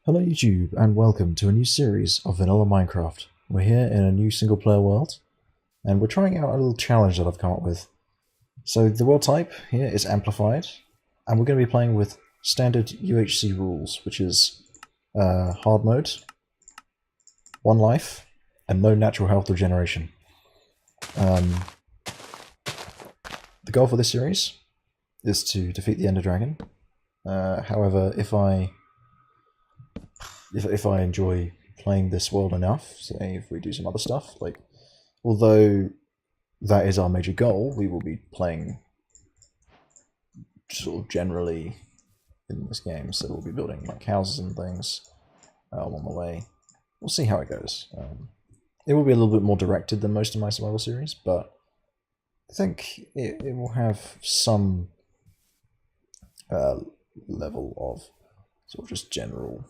Hello YouTube, and welcome to a new series of Vanilla Minecraft. We're here in a new single-player world, and we're trying out a little challenge that I've come up with. So the world type here is Amplified, and we're going to be playing with standard UHC rules, which is hard mode, 1 life, and no natural health regeneration. The goal for this series is to defeat the Ender Dragon. However, if I enjoy playing this world enough, say if we do some other stuff, like, although that is our major goal, we will be playing sort of generally in this game, so we'll be building like houses and things along the way. We'll see how it goes. It will be a little bit more directed than most of my survival series, but I think it will have some level of sort of just general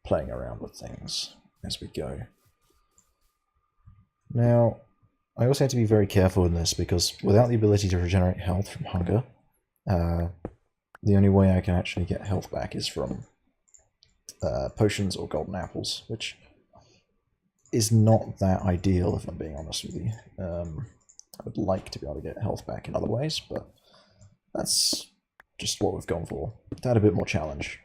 playing around with things as we go. Now, I also have to be very careful in this because without the ability to regenerate health from hunger, the only way I can actually get health back is from potions or golden apples, which is not that ideal if I'm being honest with you. I would like to be able to get health back in other ways, but that's just what we've gone for. To add a bit more challenge.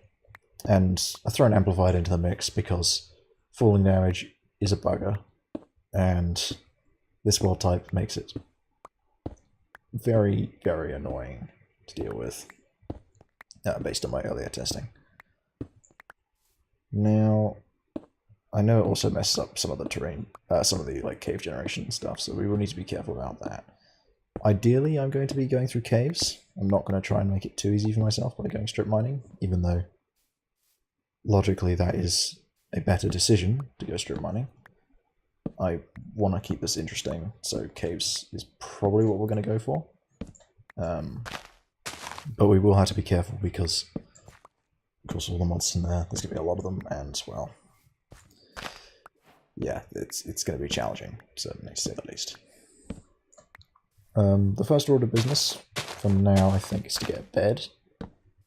And I throw an Amplified into the mix because falling damage is a bugger, and this world type makes it very, very annoying to deal with, based on my earlier testing. Now, I know it also messes up some of the terrain, some of the like cave generation stuff, so we will need to be careful about that. Ideally, I'm going to be going through caves. I'm not going to try and make it too easy for myself by going strip mining, even though logically that is a better decision to go strip mining. I want to keep this interesting, so caves is probably what we're going to go for. But we will have to be careful because, of course, all the mods in there, there's going to be a lot of them, and, well, yeah, it's going to be challenging, certainly, to say the least. The first order of business for now, I think, is to get a bed,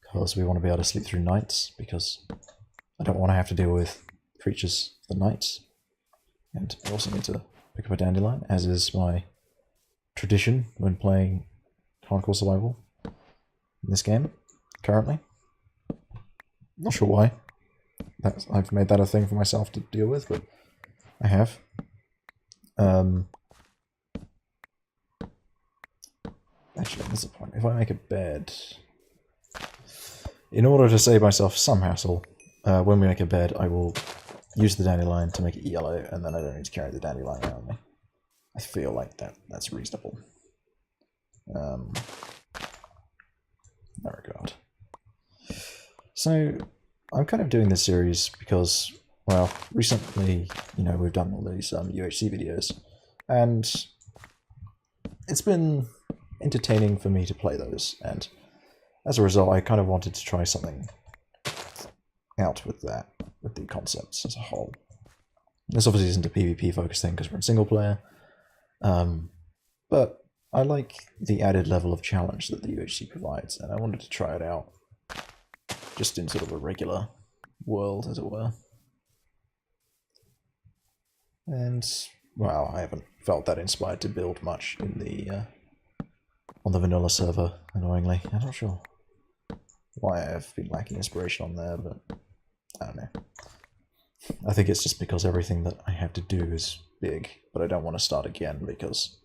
because we want to be able to sleep through nights, because I don't want to have to deal with creatures for the night. And I also need to pick up a dandelion, as is my tradition when playing hardcore survival in this game, currently. Not sure why. I've made that a thing for myself to deal with, but I have. Actually, there's a point. If I make a bed, in order to save myself some hassle, when we make a bed, I will use the dandelion to make it yellow, and then I don't need to carry the dandelion around me. I feel like that's reasonable. In that regard. So, I'm kind of doing this series because, well, recently, you know, we've done all these UHC videos, and it's been entertaining for me to play those, and as a result, I kind of wanted to try something out with that, with the concepts as a whole. This obviously isn't a PvP focused thing because we're in single player, but I like the added level of challenge that the UHC provides, and I wanted to try it out just in sort of a regular world, as it were. And, well, I haven't felt that inspired to build much in the on the vanilla server, annoyingly. I'm not sure why I've been lacking inspiration on there, but I don't know. I think it's just because everything that I have to do is big, but I don't want to start again because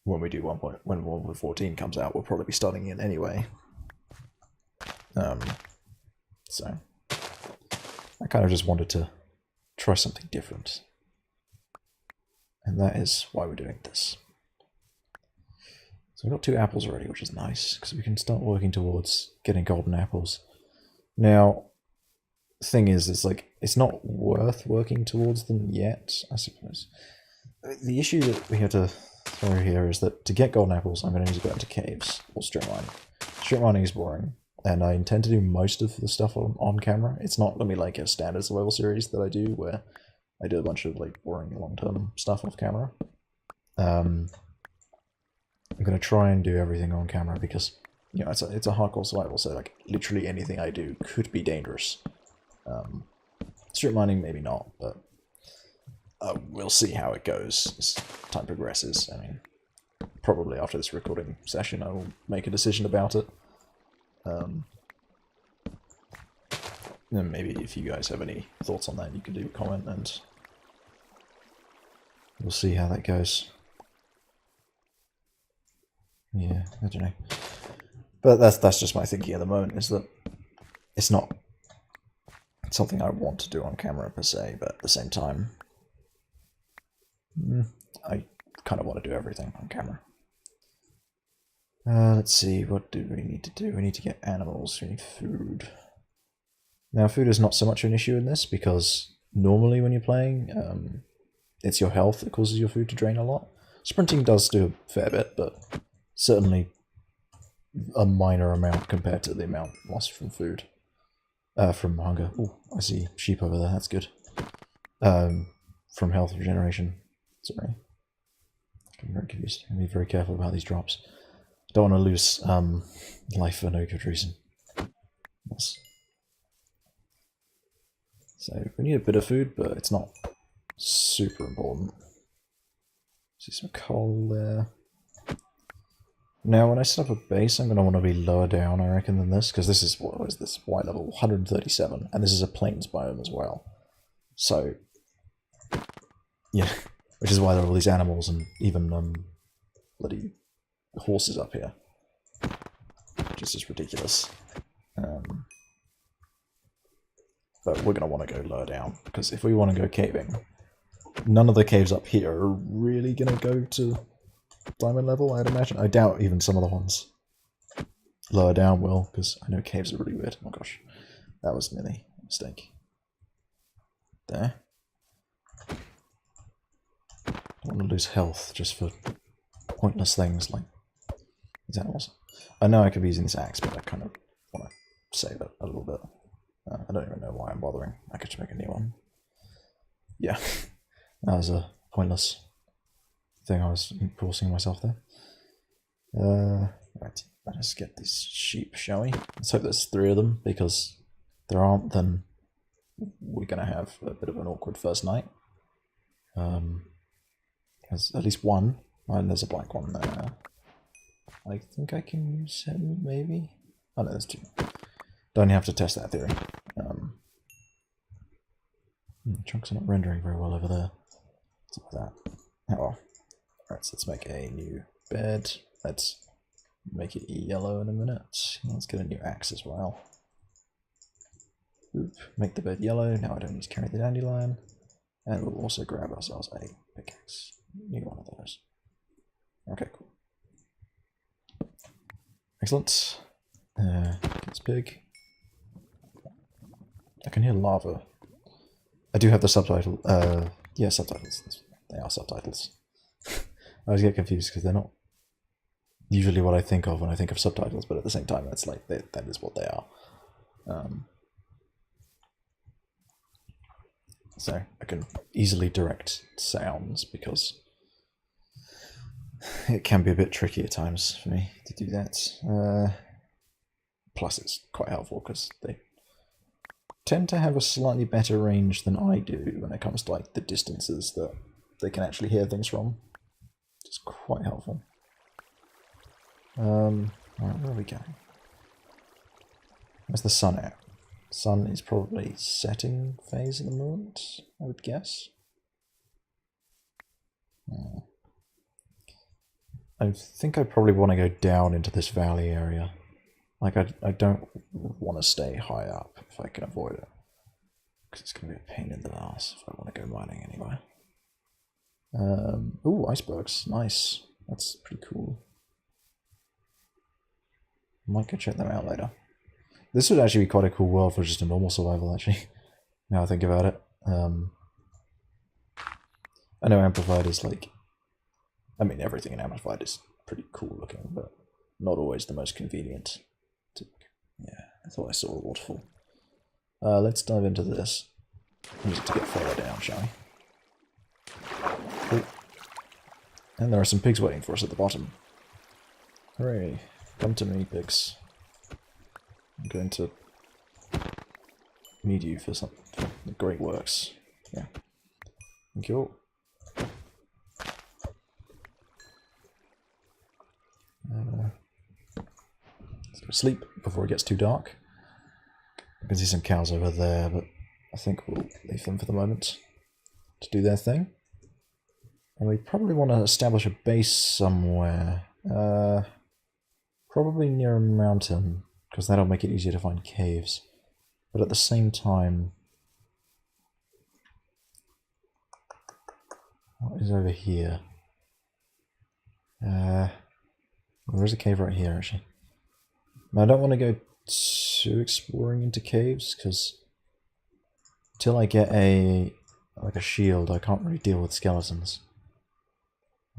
when we do when 1.14 comes out, we'll probably be starting in anyway. So I kind of just wanted to try something different, and that is why we're doing this. So we've got 2 apples already, which is nice, because we can start working towards getting golden apples. Now, the thing is, it's not worth working towards them yet, I suppose. The issue that we have to throw here is that to get golden apples, I'm going to need to go into caves or strip mining. Strip mining is boring, and I intend to do most of the stuff on camera. It's not going to be like a standard survival series that I do, where I do a bunch of like boring long-term stuff off camera. I'm going to try and do everything on camera because you know, it's a hardcore survival, so like literally anything I do could be dangerous. Strip mining, maybe not, but we'll see how it goes as time progresses. I mean, probably after this recording session, I will make a decision about it. And maybe if you guys have any thoughts on that, you can do a comment, and we'll see how that goes. Yeah, I don't know. But that's just my thinking at the moment, is that it's not something I want to do on camera per se, but at the same time, I kind of want to do everything on camera. Let's see, what do we need to do? We need to get animals, we need food. Now, food is not so much an issue in this, because normally when you're playing, it's your health that causes your food to drain a lot. Sprinting does do a fair bit, but certainly a minor amount compared to the amount lost from food. From hunger. Oh, I see sheep over there, that's good. From health regeneration. Sorry. I'm very confused. I'm very careful about these drops. Don't want to lose life for no good reason. Yes. So we need a bit of food, but it's not super important. See some coal there. Now, when I set up a base, I'm going to want to be lower down, I reckon, than this, because this is, what is this, white level 137, and this is a plains biome as well. So, yeah, which is why there are all these animals and even bloody horses up here. Just as ridiculous. But we're going to want to go lower down, because if we want to go caving, none of the caves up here are really going to go to diamond level, I'd imagine. I doubt even some of the ones lower down will, because I know caves are really weird. Oh gosh, that was nearly a mistake. There. Don't want to lose health just for pointless things like these animals. I know I could be using this axe, but I kind of want to save it a little bit. I don't even know why I'm bothering. I could just make a new one. Yeah, that was a pointless thing I was forcing myself there. Right, let us get these sheep, shall we? Let's hope there's 3 of them, because if there aren't, then we're going to have a bit of an awkward first night. There's at least one, and there's a black one there. I think I can use him, maybe? Oh no, there's 2. Don't have to test that theory. Chunks are not rendering very well over there. What's up with that? Oh well. Alright, so let's make a new bed. Let's make it yellow in a minute. Let's get a new axe as well. Oop, make the bed yellow. Now I don't need to carry the dandelion. And we'll also grab ourselves a pickaxe. New one of those. Okay, cool. Excellent. It's big. I can hear lava. I do have the subtitle. Yeah, subtitles. They are subtitles. I always get confused because they're not usually what I think of when I think of subtitles, but at the same time, it's like that is what they are. So I can easily direct sounds because it can be a bit tricky at times for me to do that. Plus, it's quite helpful because they tend to have a slightly better range than I do when it comes to like the distances that they can actually hear things from. It's quite helpful. Alright, where are we going? Where's the sun at? Sun is probably setting phase at the moment, I would guess. I think I probably want to go down into this valley area. Like, I don't want to stay high up if I can avoid it. Because it's going to be a pain in the ass if I want to go mining anyway. Ooh, icebergs. Nice. That's pretty cool. Might go check them out later. This would actually be quite a cool world for just a normal survival, actually. Now I think about it. I know Amplified is like... I mean, everything in Amplified is pretty cool looking, but not always the most convenient. Yeah, I thought I saw a waterfall. Let's dive into this. Use it to get further down, shall we? Cool. And there are some pigs waiting for us at the bottom. Hooray. Come to me, pigs. I'm going to need you for some great works. Yeah. Thank you. Let's go sleep before it gets too dark. I can see some cows over there, but I think we'll leave them for the moment to do their thing. And we probably want to establish a base somewhere. Probably near a mountain, because that'll make it easier to find caves. But at the same time... What is over here? There's a cave right here, actually. I don't want to go too exploring into caves, because until I get a shield, I can't really deal with skeletons.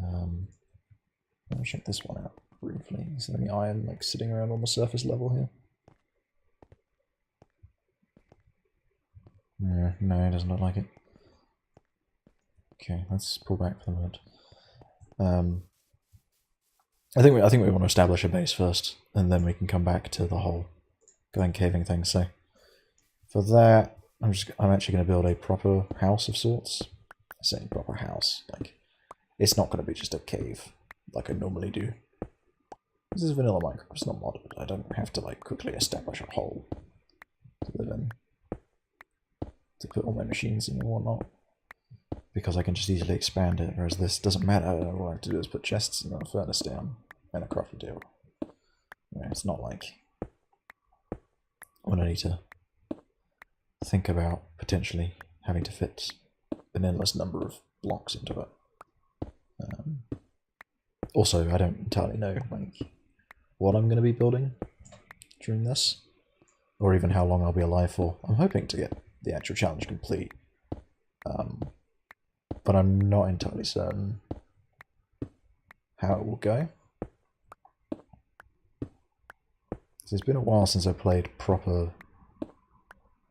I'll check this one out briefly. Is there any iron sitting around on the surface level here? No, it doesn't look like it. Okay, let's pull back for the moment. I think we want to establish a base first, and then we can come back to the whole going caving thing. So for that, I'm actually going to build a proper house of sorts. I say proper house, it's not going to be just a cave like I normally do. This is vanilla Minecraft. It's not modded. I don't have to quickly establish a hole to live in, to put all my machines in and whatnot, because I can just easily expand it. Whereas this doesn't matter. All I have to do is put chests and a furnace down and a crafting table. It's not like when I need to think about potentially having to fit an endless number of blocks into it. Also, I don't entirely know what I'm going to be building during this, or even how long I'll be alive for. I'm hoping to get the actual challenge complete, but I'm not entirely certain how it will go. It's been a while since I played proper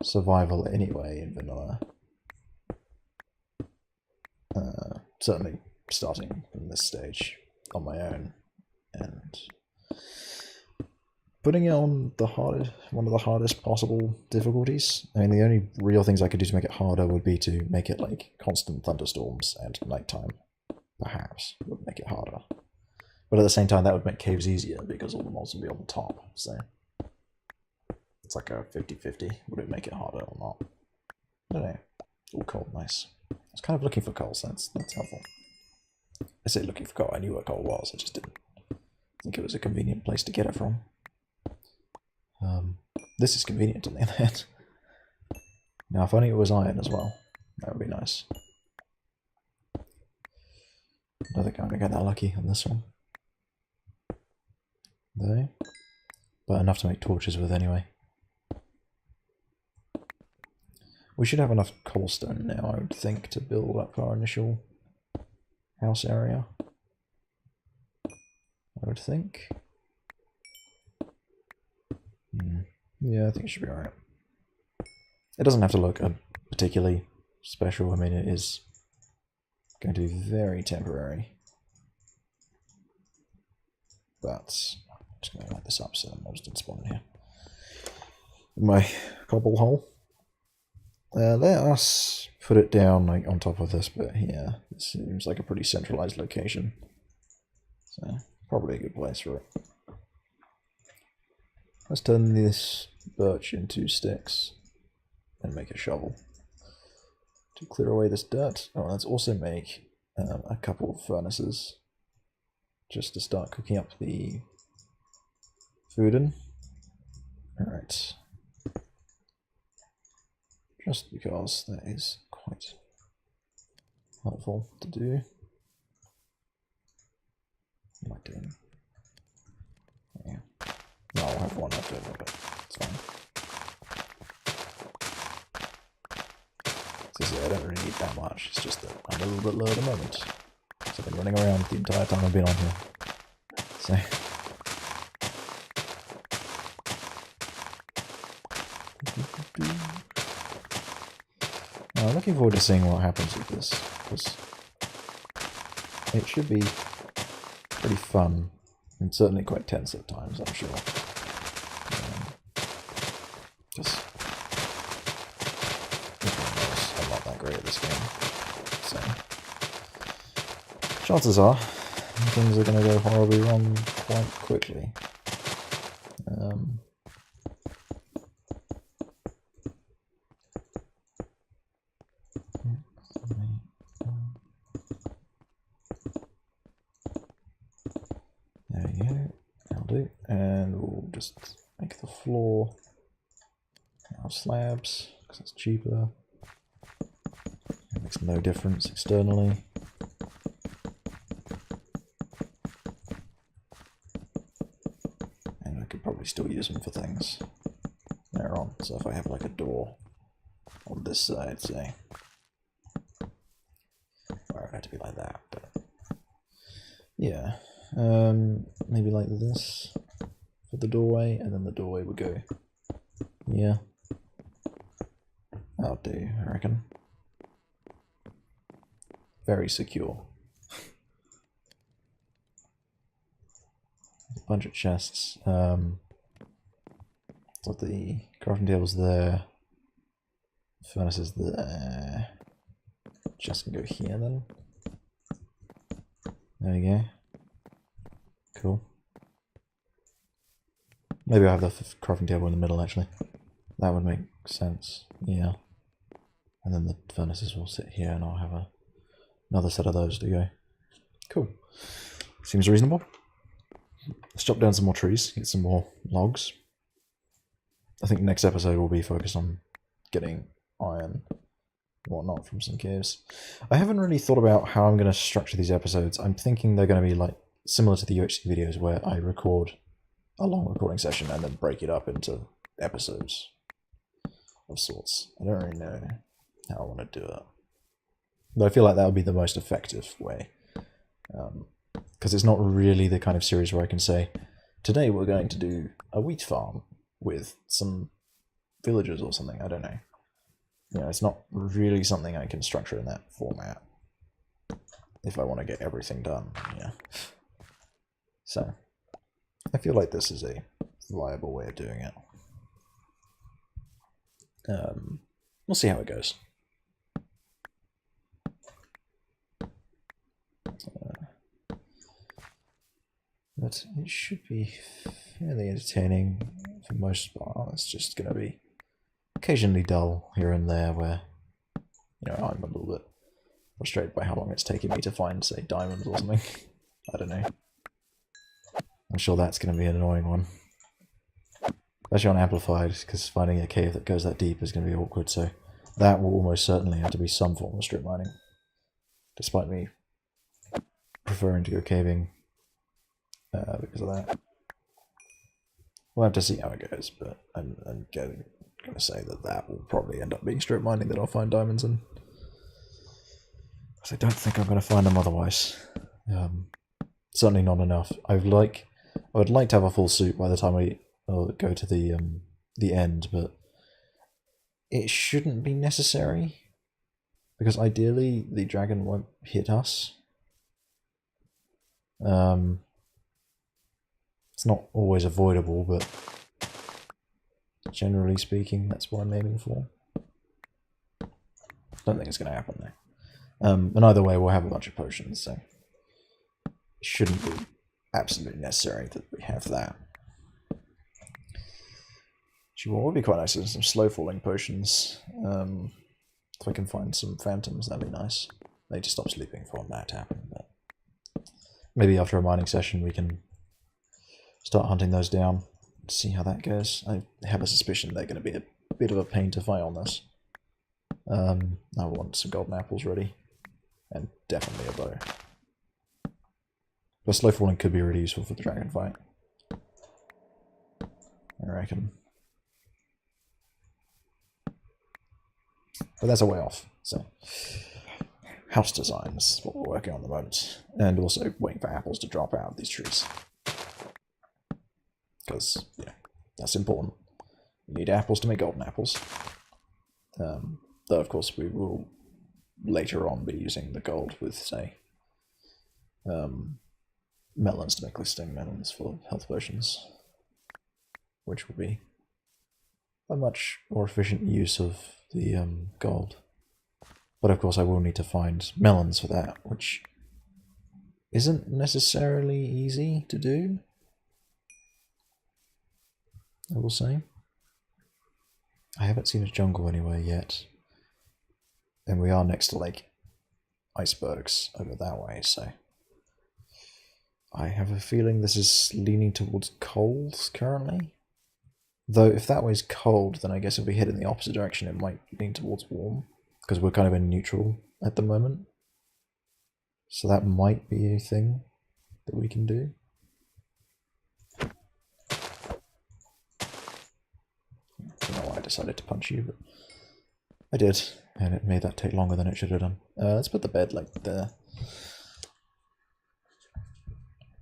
survival anyway in vanilla. Certainly starting from this stage on my own and putting it on one of the hardest possible difficulties. I mean, the only real things I could do to make it harder would be to make it constant thunderstorms and nighttime. Perhaps would make it harder. But at the same time, that would make caves easier because all the mobs would be on the top. So it's like a 50-50. Would it make it harder or not? I don't know. All coal, nice. I was kind of looking for coal, so that's helpful. I say looking for coal. I knew where coal was. I just didn't think it was a convenient place to get it from. This is convenient on the other hand. Now, if only it was iron as well, that would be nice. I don't think I'm going to get that lucky on this one. Though. But enough to make torches with anyway. We should have enough cobblestone now, I would think, to build up our initial house area. I would think. Yeah, I think it should be alright. It doesn't have to look particularly special. I mean, it is going to be very temporary. But I'm just going to light this up so the mobs didn't spawn in here. My cobble hole. Let us put it down on top of this bit here. It seems like a pretty centralized location. So, probably a good place for it. Let's turn this birch into sticks and make a shovel to clear away this dirt. Oh, let's also make a couple of furnaces just to start cooking up the food in. Alright. Just because that is quite helpful to do. What am I doing? Yeah. No, I'll have one left over, but it's fine. So yeah, I don't really need that much, it's just that I'm a little bit low at the moment. So I've been running around the entire time I've been on here. So... I'm looking forward to seeing what happens with this, because it should be pretty fun And certainly quite tense at times, I'm sure. Just... I'm not that great at this game. So... chances are, things are going to go horribly wrong quite quickly. There we go, that'll do. And we'll just make the floor out of slabs, because it's cheaper. It makes no difference externally. And I could probably still use them for things later on. So if I have like a door on this side, say, or it would have to be like that, but yeah. Maybe like this for the doorway, and then the doorway would go, yeah. That'll do, I reckon. Very secure. A bunch of chests. So the crafting table's there. Furnace is there. Chest can go here then. There we go. Cool. Maybe I'll have the crafting table in the middle actually. That would make sense. Yeah. And then the furnaces will sit here, and I'll have another set of those to go. Cool. Seems reasonable. Let's chop down some more trees, get some more logs. I think next episode will be focused on getting iron and whatnot from some caves. I haven't really thought about how I'm going to structure these episodes. I'm thinking they're going to be like similar to the UHC videos, where I record a long recording session and then break it up into episodes of sorts. I don't really know how I want to do it. But I feel like that would be the most effective way. Because it's not really the kind of series where I can say, today we're going to do a wheat farm with some villagers or something. I don't know. You know, it's not really something I can structure in that format if I want to get everything done. Yeah. So, I feel like this is a viable way of doing it. We'll see how it goes. But it should be fairly entertaining for the most part. It's just going to be occasionally dull here and there where, you know, I'm a little bit frustrated by how long it's taking me to find, say, diamonds or something. I don't know. I'm sure that's going to be an annoying one. Especially on Amplified, because finding a cave that goes that deep is going to be awkward, so that will almost certainly have to be some form of strip mining. Despite me preferring to go caving because of that. We'll have to see how it goes, but I'm going to say that will probably end up being strip mining that I'll find diamonds in. Because I don't think I'm going to find them otherwise. Certainly not enough. I would like to have a full suit by the time we go to the end, but it shouldn't be necessary. Because ideally the dragon won't hit us. It's not always avoidable, but generally speaking, that's what I'm aiming for. Don't think it's going to happen though. And either way, we'll have a bunch of potions, so it shouldn't be absolutely necessary that we have that. Actually, what would be quite nice is some slow falling potions. If I can find some phantoms, that'd be nice. They just stop sleeping for that to happen, but maybe after a mining session we can start hunting those down, see how that goes. I have a suspicion they're going to be a bit of a pain to fight on this. I want some golden apples ready, and definitely a bow. But slow falling could be really useful for the dragon fight, I reckon. But that's a way off, so house design is what we're working on at the moment, and also waiting for apples to drop out of these trees. Because, yeah, that's important. You need apples to make golden apples. Though, of course, we will later on be using the gold with, say, melons to make listing melons for health potions, which will be a much more efficient use of the gold. But of course I will need to find melons for that, which isn't necessarily easy to do, I will say. I haven't seen a jungle anywhere yet, and we are next to like icebergs over that way, so I have a feeling this is leaning towards cold currently. Though if that way's cold, then I guess if we head in the opposite direction it might lean towards warm, because we're kind of in neutral at the moment. So that might be a thing that we can do. I don't know why I decided to punch you, but I did, and it made that take longer than it should have done. Let's put the bed like there.